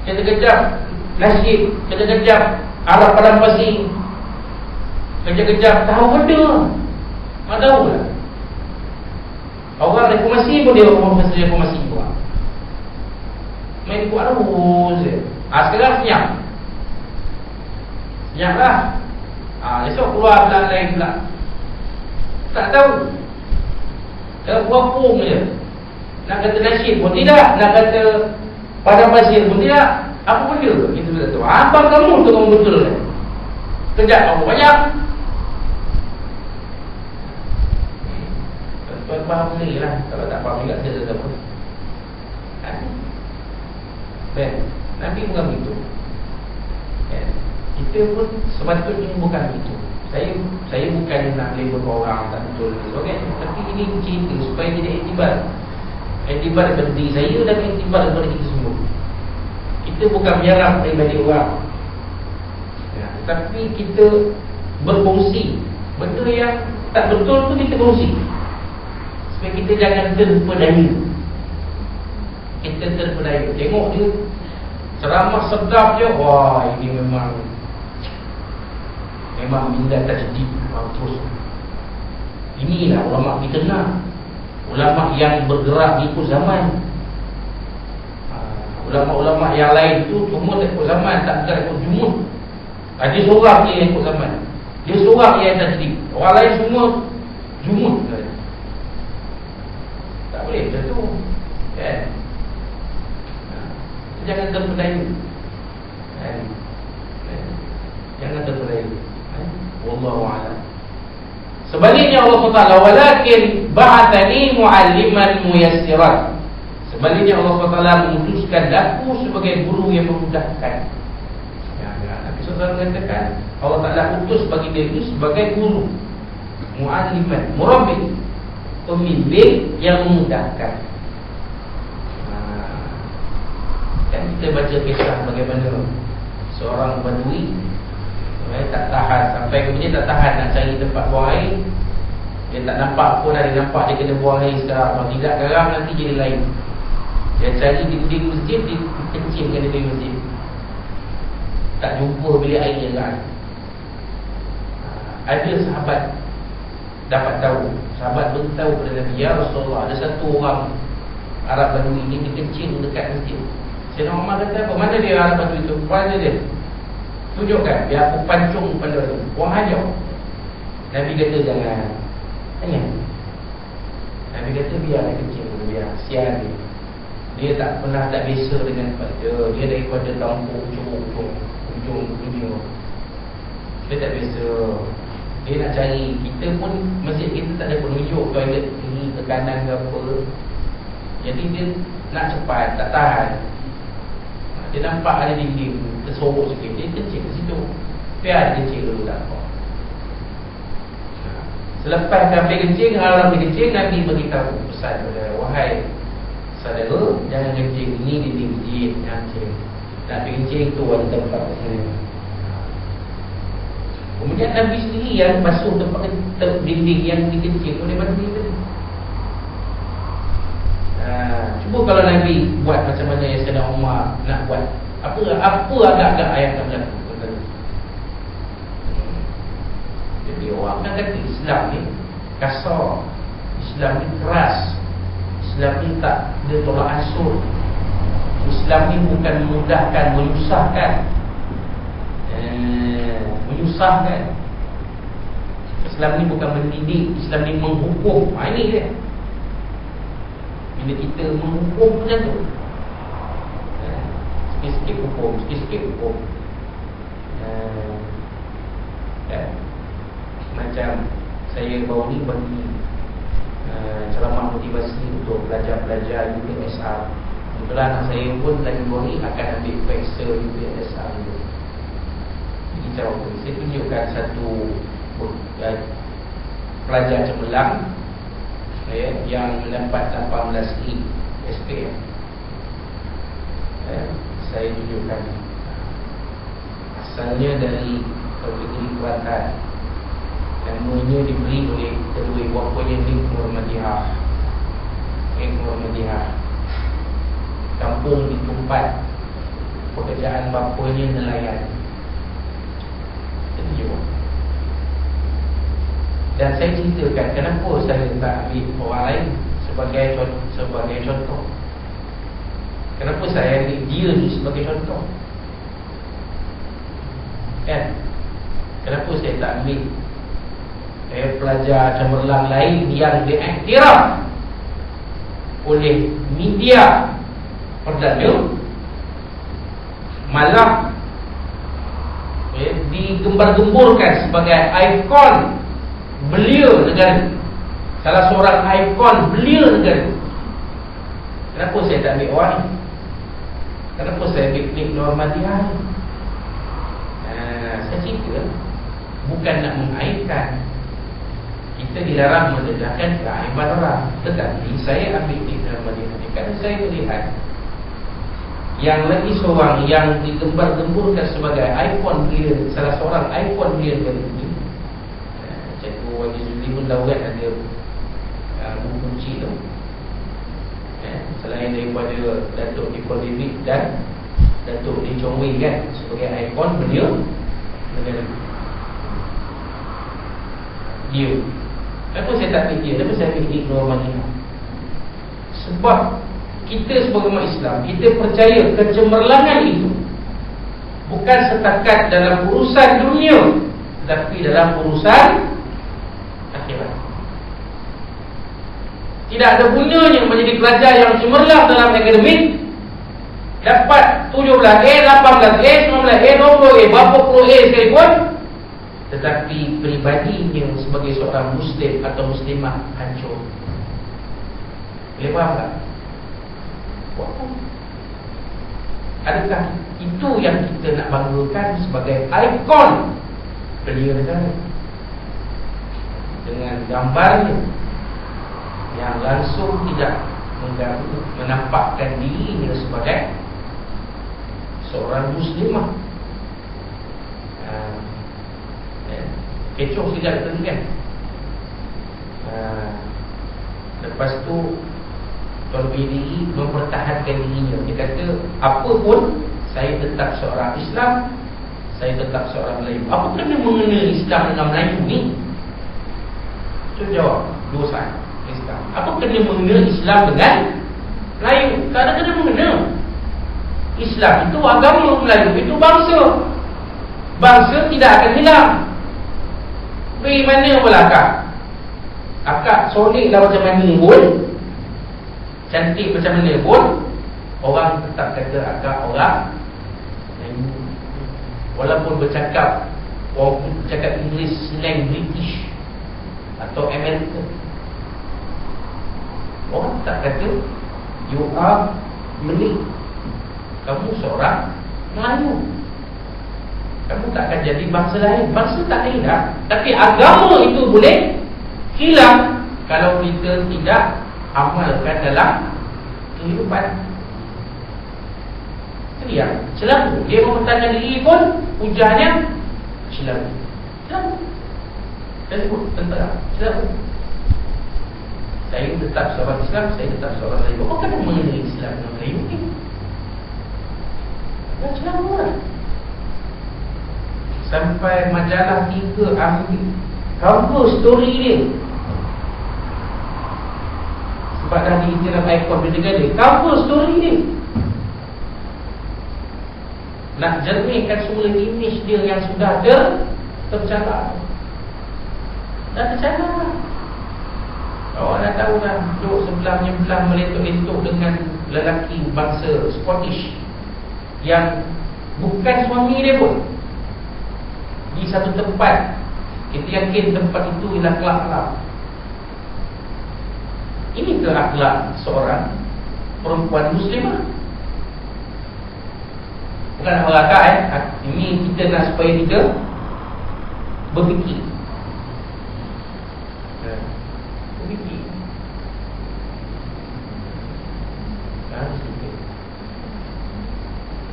kita kejap nasyid, kita kejap Arab Padang Pasir, kejap-kejap tahu benda. Tak tahu lah. Orang reformasi pun dia reformasi buat. Main buat terus je. Sekarang senyap. Senyap lah. Esok keluar pula lain pula. Tak tahu. Dah buang je. Nak kata nasyid pun tidak, nak kata Padang Pasir pun tidak. Apa benda tu? Kita sudah tahu. Abang kamu tu kamu betul kan? Kejap kamu banyak. Tuan faham ni lah. Kalau tak faham juga saya tak tahu. Nabi bukan begitu. Kita pun sepatutnya bukan begitu. Saya bukan nak label orang tak betul okay? Tapi ini cerita supaya jadi iktibar. Iktibar kepada diri saya dan iktibar kepada kita semua. Kita bukan menyerang pribadi orang, tapi kita berfungsi. Benda yang tak betul tu kita kongsi, supaya kita jangan terpedaya. Kita terpedaya. Tengok dia ceramah sedap je, wah ini memang minda tajdid terus. Inilah ulama kita nak. Ulama yang bergerak ikut zaman. Ulama-ulama yang lain tu cuma ikut zaman, tak bergerak ikut jumud. Dia seorang je yang ikut zaman. Dia seorang yang tajdid. Orang lain semua jumud. Tak boleh macam tu. Jangan terpedaya. Jangan terpedaya. Wallahu a'lam. Sebaliknya Allah SWT, walakin ba'athani mu'alliman muyassiran. Sebaliknya Allah SWT memutuskan aku sebagai guru yang memudahkan. Nabi SAW mengatakan Allah Ta'ala utus bagi dia itu sebagai guru, mu'alliman, murabbi, pembimbing yang memudahkan. Kan kita baca kisah bagaimana seorang badui tak tahan, sampai kemudian tak tahan nak cari tempat buang air. Dia tak nampak pun, ada nampak dia kena buang air sekarang. Kalau tidak garam nanti jadi lain. Dia cari dinding masjid, dia kencingkan dinding masjid. Tak jumpa bilik air yang kan. Ada sahabat dapat tahu, sahabat beritahu kepada Nabi, ya Rasulullah, ada satu orang Arab Badui ini dia kencing dekat masjid. Sayyidina Umar kata apa? Mana dia Arab Badui itu? Mana dia? Tunjukkan, biar aku pancung pada tu. Buang hajar. Nabi kata jangan. Tanya. Nabi kata biar kencing, biar sian dia. Dia tak pernah tak biasa dengan tempat dia daripada tampuk ujung dunia. Dia tak biasa. Dia nak cari. Kita pun, masjid kita tak ada penunjuk toilet kiri ke kanan ke apa. Jadi dia nak cepat, tak tahan. Dia nampak ada dinding tersorok sikit, dia kencing ke situ. Biar dia kencing dulu, tak apa. Selepas sampai kencing, haram dia kencing, Nabi beritahu pesan kepada, wahai saudara, jangan kencing ini dinding masjid, jangan kencing. Nak pergi kencing tu ada tempat kat sini. Kemudian Nabi sendiri yang basuh tempat dinding yang dikencing oleh Nabi tadi. Cuba kalau Nabi buat macam mana yang Sayyidina Umar nak buat, apa agak-agak ayat akan berlaku. Jadi orang kan kata Islam ni kasar, Islam ni keras, Islam ni tak dia tolak ansur, Islam ni bukan memudahkan, menyusahkan. Menyusahkan. Islam ni bukan mendidik, Islam ni menghukum. Ini dia. Bila kita menghukum macam tu, sikit-sikit hukum, sikit-sikit hukum. Macam saya baru ni bagi ceramah motivasi untuk pelajar-pelajar UPSR. Kebetulan anak saya pun lagi baru ni akan ambil periksa UPSR dulu. Jadi cara saya tunjukkan satu pelajar cemerlang yang mendapat 18 SPM. Saya tunjukkan asalnya dari kategori Kelantan. Namanya diberi oleh kedua ibu bapanya Ning Muhammadiyah. Kampung di Tumpat. pekerjaan bapanya nelayan. Itu je. Dan saya ceritakan kenapa saya tak ambil orang lain sebagai contoh. Kenapa saya ambil dia ni sebagai contoh? Kan? Kenapa saya tak ambil pelajar cemerlang lain yang diiktiraf oleh media perdana, malah digembar-gemburkan sebagai ikon belia negara, salah seorang ikon belia negara. Kenapa saya tak ambil orang ni? Kenapa saya ambil Nik Normandiah ni? Saya cerita bukan nak mengaitkan. Kita dilarang mendedahkan keaiban orang. Tetapi saya ambil Nik Normandiah ni kerana saya melihat yang lagi seorang yang digembar-gemburkan sebagai ikon belia, salah seorang ikon belia negara ini, Cikgu Wajid Zuli pun Dawat ada buku kunci tu. Selain daripada Datuk Dipol David dan Datuk Lee Chong Wei kan, sebagai ikon belia negara dia. Kenapa saya tak ambil dia? Kenapa saya ambil Nik Normandiah? Sebab kita sebagai umat Islam, kita percaya kecemerlangan itu bukan setakat dalam urusan dunia, tetapi dalam urusan akhirat. Tidak ada gunanya menjadi pelajar yang cemerlang dalam akademik, dapat 17A, 18A, 19A, 20A, berapa puluh A sekalipun, tetapi peribadinya sebagai seorang Muslim atau Muslimah hancur. Boleh faham tak? Adakah itu yang kita nak banggakan sebagai ikon belia negara? Dengan gambarnya yang langsung tidak mengganggu, menampakkan dirinya sebagai seorang Muslimah. Kecoh tidak betul kan? Lepas tu Tuan PDI mempertahankan dirinya. Dia kata, apa pun saya tetap seorang Islam, saya tetap seorang Melayu. Apa kena mengenal Islam dengan Melayu ni? Itu jawab dua saat Islam. Apa kena mengenal Islam dengan Melayu? Tak ada kena mengenal. Islam itu agama, Melayu itu bangsa. Bangsa tidak akan hilang. Pergi mana pula akak? Akak solid lah macam mana pun, cantik macam mana pun, orang tetap kata akak orang Melayu. Walaupun bercakap, walaupun bercakap Inggeris, slang British atau Amerika, orang tak kata you are Melayu, kamu seorang Melayu. Kamu tak akan jadi bangsa lain. Bangsa tak hilang, tapi agama itu boleh hilang kalau kita tidak amalkan dalam kehidupan. Dia selalu dia mempertahankan diri pun ujarnya selalu. Saya sebut tentera selalu. Saya tetap seorang Islam, saya tetap seorang Melayu. Apa kena mengenai Islam dan Melayu ni? Dan selalu lah. Sampai majalah 3 ambil cover story dia, sebab dah diiktiraf ikon belia negara, cover story dia nak jernihkan semula imej dia yang sudah tercalar. Dah tercalar. Orang dah tahu dah duduk sebelahnya belah meletup-letup dengan lelaki bangsa Scottish yang bukan suami dia pun, di satu tempat. Kita yakin tempat itu ialah kelab-kelab. Ini ke akhlak seorang perempuan Muslimah? Bukan nak merakak Ini kita nak supaya kita berfikir. Berfikir.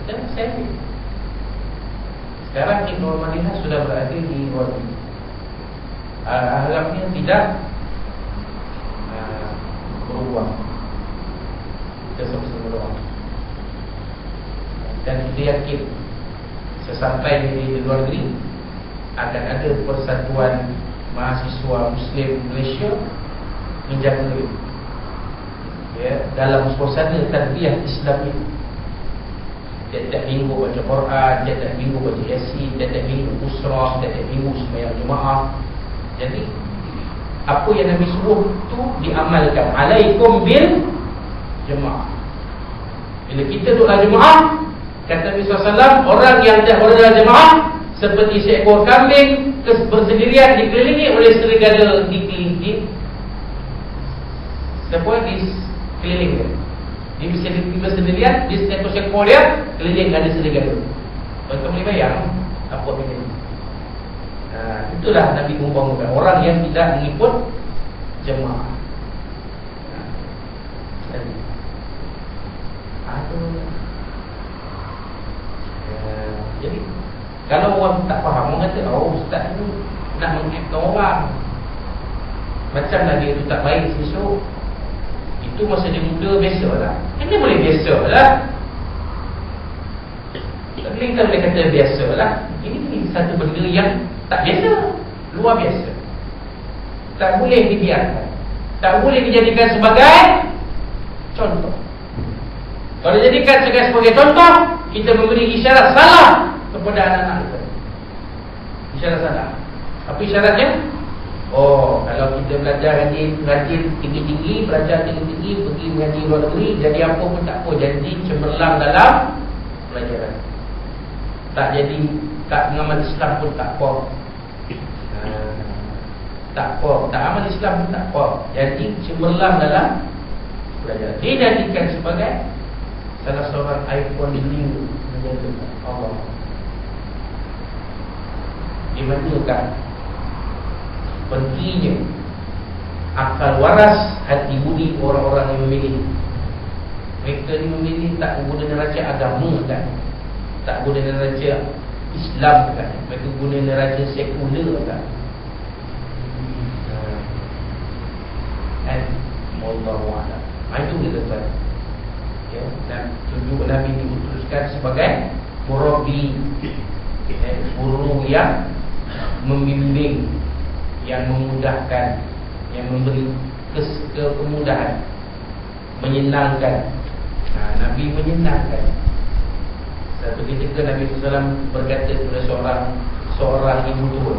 Dan saya sekarang Nik Normandiah sudah berada di luar negeri. Harapnya tidak berubah. Kita sama-sama doa. Dan kita yakin sesampai di luar negeri akan ada persatuan mahasiswa Muslim Malaysia menjaga dalam suasana tarbiyah Islam ini. Tiap-tiap minggu baca Quran, tiap-tiap minggu baca Yasin, tiap-tiap minggu usrah, tiap-tiap minggu sembahyang jemaah. Jadi apa yang Nabi suruh tu diamalkan. Alaikum bil jemaah. Bila kita duduk dalam jemaah, kata Nabi SAW, orang yang tak berada dalam jemaah seperti seekor kambing bersendirian dikelilingi oleh serigala dikelilingi. Keliling dia. Dia bisa bersendirian, di setiap ekor dia keliling ada serigala. Tuan-tuan boleh bayang apa ini? Itulah Nabi umpamakan orang yang tidak mengikut jemaah. Jadi kalau orang tak faham, orang kata, oh ustaz ni nak mengikutkan orang, macam lagi itu tak baik sesuk. Itu masa dia muda biasa lah. Ini boleh biasa lah. Kita boleh kata biasa lah. Ini satu benda yang tak biasa, luar biasa. Tak boleh dibiarkan, tak boleh dijadikan sebagai contoh. Kalau dijadikan sebagai contoh, kita memberi isyarat salah kepada anak-anak kita. Isyarat salah. Apa isyaratnya? Oh, kalau kita belajar rajin tinggi-tinggi, belajar tinggi-tinggi, pergi mengaji luar negeri, jadi apa pun tak apa, jadi cemerlang dalam pelajaran. Tak jadi, tak mengamal Islam pun tak apa. Tak apa, tak amal Islam pun tak apa, jadi cemerlang dalam pelajaran. Dijadikan sebagai salah seorang ikon beliau menjaga Allah. Di manakah pentingnya akal waras, hati budi orang-orang yang memilih. Mereka ni memilih tak guna neraca agama kan, tak guna neraca Islam kan, mereka guna neraca sekular kan. Wallahu a'lam. Itu dia kata. Ya, dan tunjuk Nabi diutuskan sebagai murabbi, guru yang membimbing, yang memudahkan, yang memberi kemudahan, menyenangkan. Nabi menyenangkan. Satu ketika Nabi SAW berkata kepada seorang ibu tua,